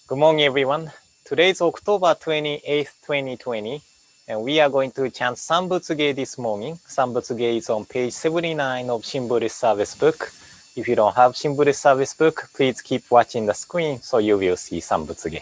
Good morning, everyone. Today is October 28th, 2020, and we are going to chant Sanbutsuge this morning. Sanbutsuge is on page 79 of Shin Buddhist Service Book. If you don't have Shin Buddhist Service Book, please keep watching the screen so you will see Sanbutsuge.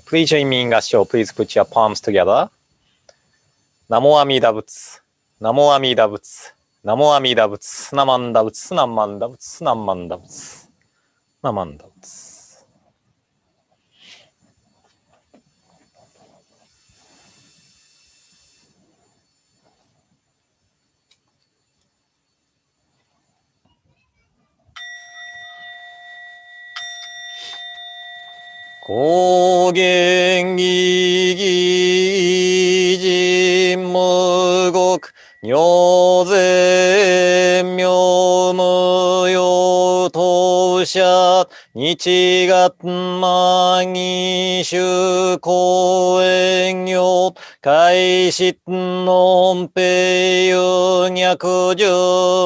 Please join me in Gasho. Please put your palms together. Namo Amida Butsu, Namo Amida Butsu, Namo Amida Butsu, Namanda Butsu, Namanda Butsu, Namanda Butsu, Namanda Butsu. 高原義義人無極如前妙無用当社日月万義主公園業開始のんぺゆ脈十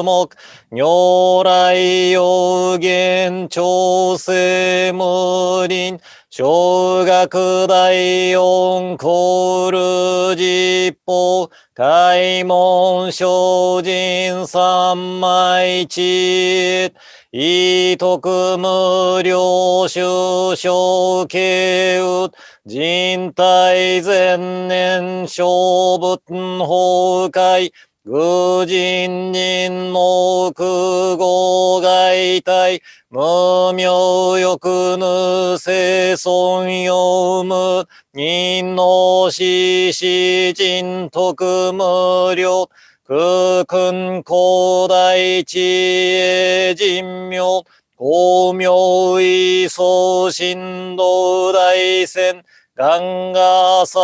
目如来有限調整無輪小学大四コール実法開門精進三昧地意徳無量修正慶宇人体前年小仏崩壊愚人人目語外体無明欲ぬ生尊用無人の死死人徳無量空君広大知恵人妙光明意相神道大仙ガンガサ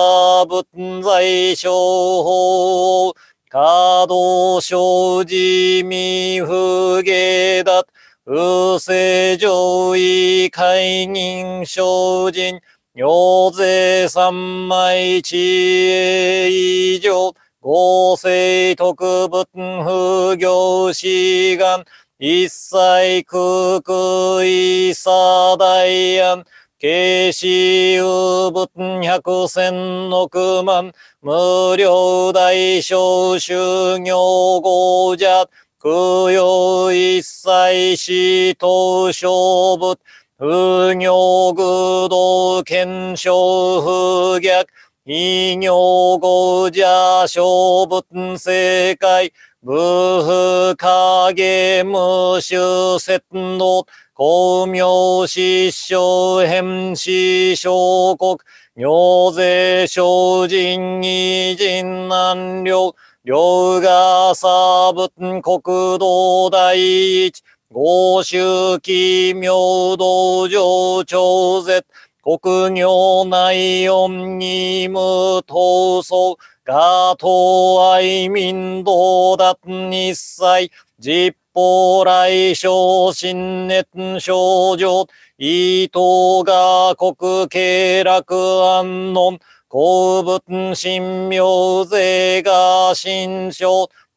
仏在小法華道生寺未不下脱右世上位解任精進行税三昧知恵以上合成特仏不行志願一切空空一差大安慶始有仏百千億万無量大小修行語者空用一切死等小仏不行愚道検証不逆異行語者小仏正解無不影無臭節道光明失笑変死小国尿税精進異人難量両が差仏国道第一合衆奇妙道場超絶国業内音義無闘争ガト愛民道達日祭実法来生新熱症状伊藤が国経楽安穏公仏神妙税が神聖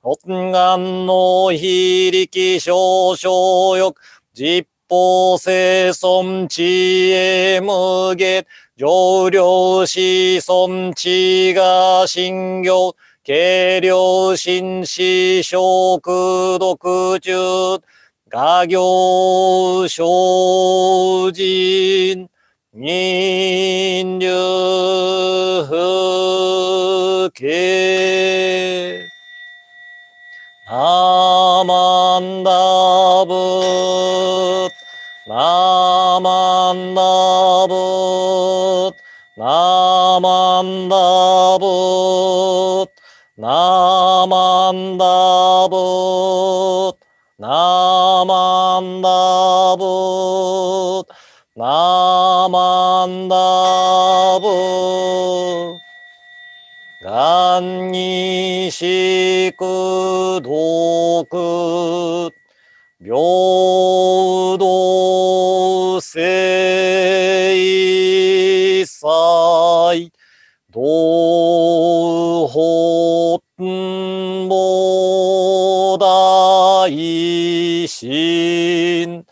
本願の非力少々欲実法生尊知恵無下上領子孫知が信行軽量心思食毒中画行精進人流不敬ナマンダブナマンダブナマンダブナマンダブナマンダブナマンダブ願にしく毒平等正祭道法菩大心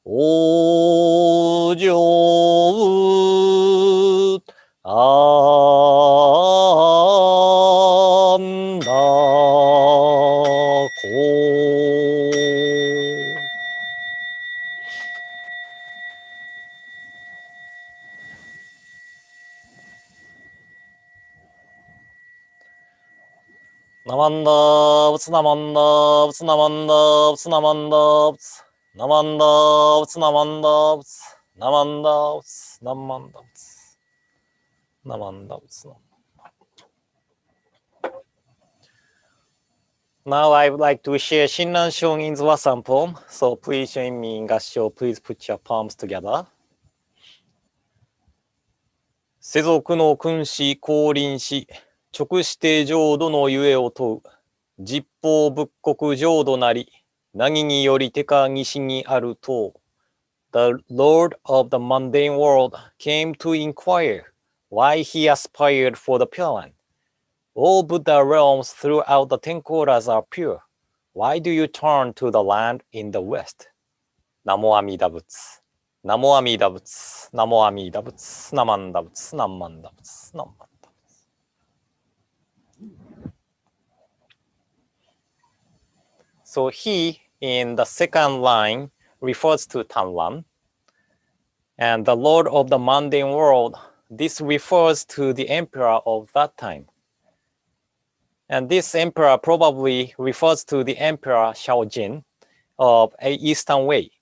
往生 Namanda, what's Namanda, what's Namanda, what's Namanda, what's Namanda, what's Namanda, what's Namanda, what's Namanda, what's Namanda, what's Namanda. Now I would like to share Shinran shown in the Wasan poem. So please join me in Gassho. Please put your palms together. 世俗の君子降臨し、勅して浄土のゆゑをとふ。十方仏国浄土なり、なにによりてか西にあると。The Lord of the mundane world came to inquire why he aspired for the Pure Land. All Buddha realms throughout the ten quarters are pure. Why do you turn to the land in the west? ナモアミダ仏。ナモアミダ仏。ナモアミダ仏。ナマンダ仏。ナンマンダ仏。ナンマンダ仏。So he in the second line refers to Tan-luan. And the Lord of the mundane world, this refers to the emperor of that time. And this emperor probably refers to the emperor Shaojin of Eastern Wei.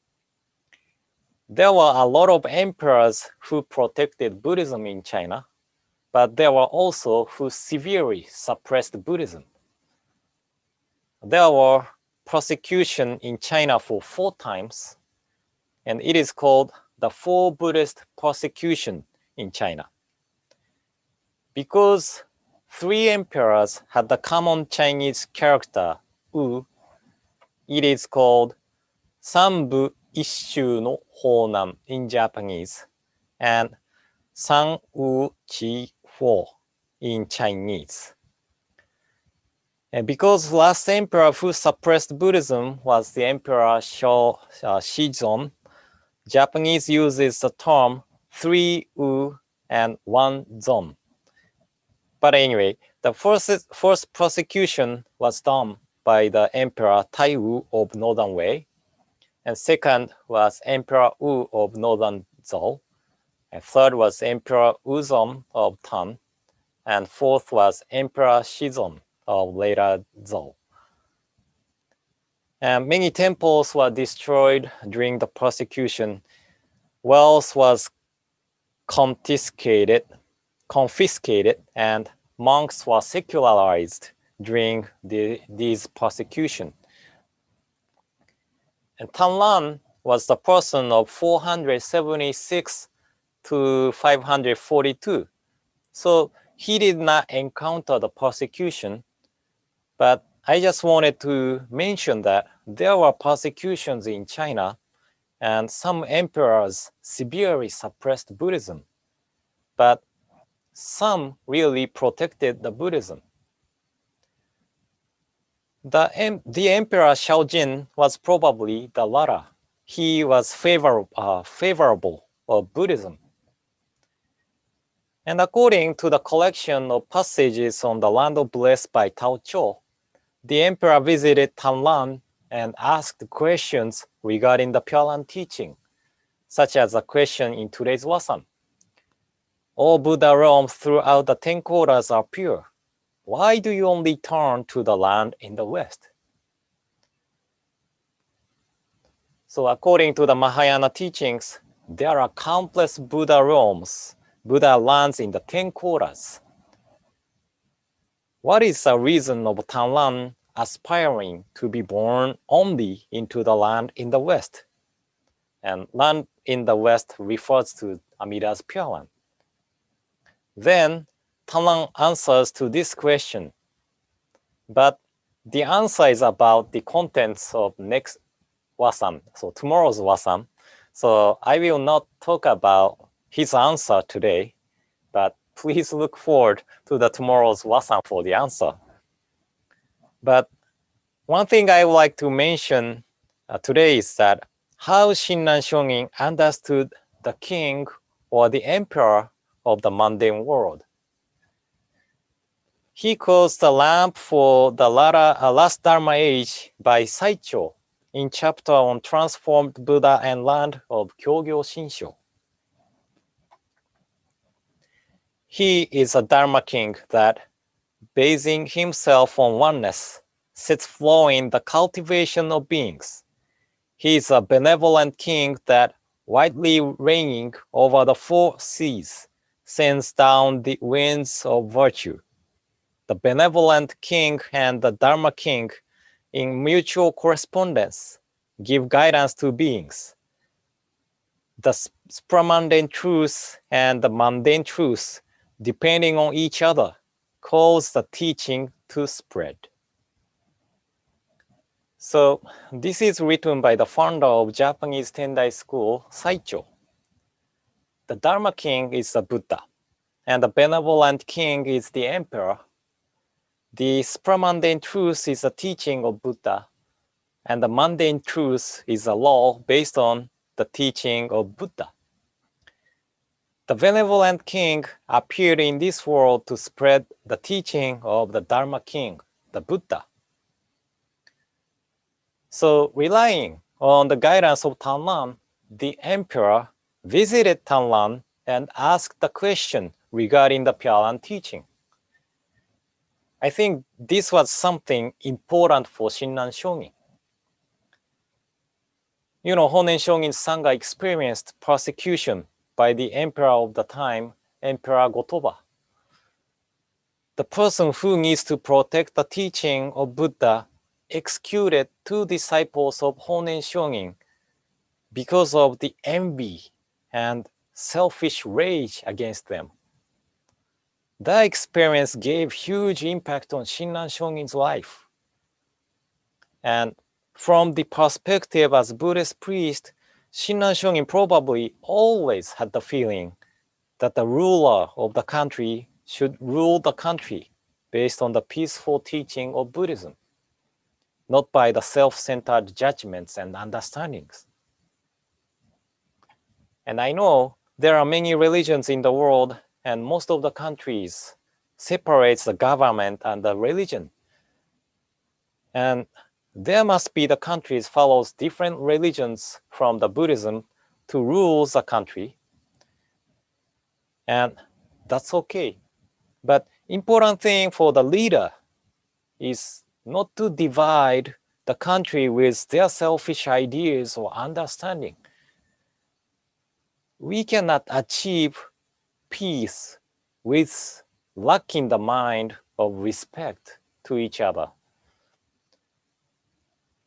There were a lot of emperors who protected Buddhism in China, but there were also who severely suppressed Buddhism. There were persecution in China for 4 times, and it is called the 4 Buddhist persecution in China. Because 3 emperors had the common Chinese character Wu, it is called Sanbutsuge no Honan in Japanese and Sanbutsuge in Chinese. And because last emperor who suppressed Buddhism was the emperor Shizong, Japanese uses the term 3 Wu and 1 Zon. But anyway, the first persecution was done by the Emperor Taiwu of Northern Wei, and second was Emperor Wu of Northern Zhou, and third was Emperor Wuzong of Tan, and fourth was Emperor Shizong of later Zhou. And many temples were destroyed during the persecution. Wealth was confiscated, and monks were secularized during these persecution. And Tan-luan was the person of 476 to 542. So he did not encounter the persecution, but I just wanted to mention that there were persecutions in China, and some emperors severely suppressed Buddhism. But some really protected the Buddhism. The emperor Shaojin was probably the latter. He was favorable of Buddhism. And according to the collection of passages on the land of bliss by Tao Chou, the emperor visited Tan-luan and asked questions regarding the Pure Land teaching, such as a question in today's Wasan. All Buddha realms throughout the 10 quarters are pure. Why do you only turn to the land in the west? So according to the Mahayana teachings, there are countless Buddha realms, Buddha lands in the 10 quarters. What is the reason of Tan-luan aspiring to be born only into the land in the west? And land in the west refers to Amida's Pure Land. Then Tan-luan answers to this question, but the answer is about the contents of next Wasan, so tomorrow's Wasan. So I will not talk about his answer today, but please look forward to the tomorrow's Wasan for the answer. But one thing I would like to mention today is that how Shinran Shonin understood the king or the emperor of the mundane world. He calls the lamp for the last Dharma age by Saicho in chapter on transformed Buddha and land of Kyogyo Shinsho. He is a Dharma king that basing himself on oneness, sets flowing the cultivation of beings. He is a benevolent king that, widely reigning over the four seas, sends down the winds of virtue. The benevolent king and the Dharma king, in mutual correspondence, give guidance to beings. The supramundane truth and the mundane truth, depending on each other, cause the teaching to spread. So this is written by the founder of Japanese Tendai school, Saicho. The Dharma king is the Buddha, and the benevolent king is the emperor. The supramundane truth is the teaching of Buddha, and the mundane truth is a law based on the teaching of Buddha. The benevolent king appeared in this world to spread the teaching of the Dharma king, the Buddha. So, relying on the guidance of Tan-luan, the emperor visited Tan-luan and asked the question regarding the Pure Land teaching. I think this was something important for Shinran Shonin. You know, Honen Shonin's Sangha experienced persecution by the emperor of the time, Emperor Gotoba. The person who needs to protect the teaching of Buddha executed two disciples of Honen Shonin because of the envy and selfish rage against them. That experience gave huge impact on Shinran Shonin's life. And from the perspective as Buddhist priest, Shinran Shonin probably always had the feeling that the ruler of the country should rule the country based on the peaceful teaching of Buddhism, not by the self-centered judgments and understandings. And I know there are many religions in the world, and most of the countries separates the government and the religion. And there must be the countries follows different religions from the Buddhism to rule the country. And that's okay. But important thing for the leader is not to divide the country with their selfish ideas or understanding. We cannot achieve peace with lacking the mind of respect to each other.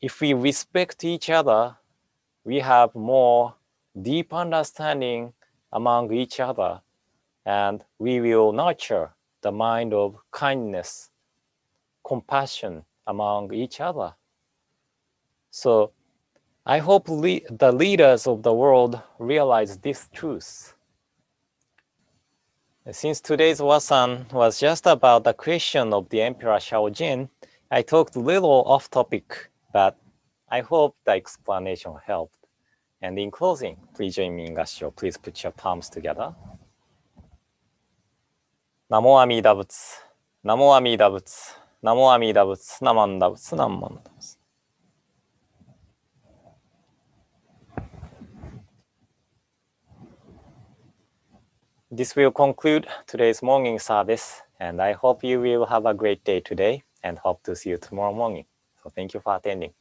If we respect each other, we have more deep understanding among each other, and we will nurture the mind of kindness, compassion among each other. So I hope the leaders of the world realize this truth. Since today's Wasan was just about the question of the Emperor Shaojin, I talked a little off topic, but I hope the explanation helped. And in closing, please join me in Gassho. Please put your palms together. Namo Amida Butsu, Namo Amida Butsu, Namo Amida Butsu, Namanda Butsu, Namanda Butsu. This will conclude today's morning service, and I hope you will have a great day today and hope to see you tomorrow morning. So thank you for attending.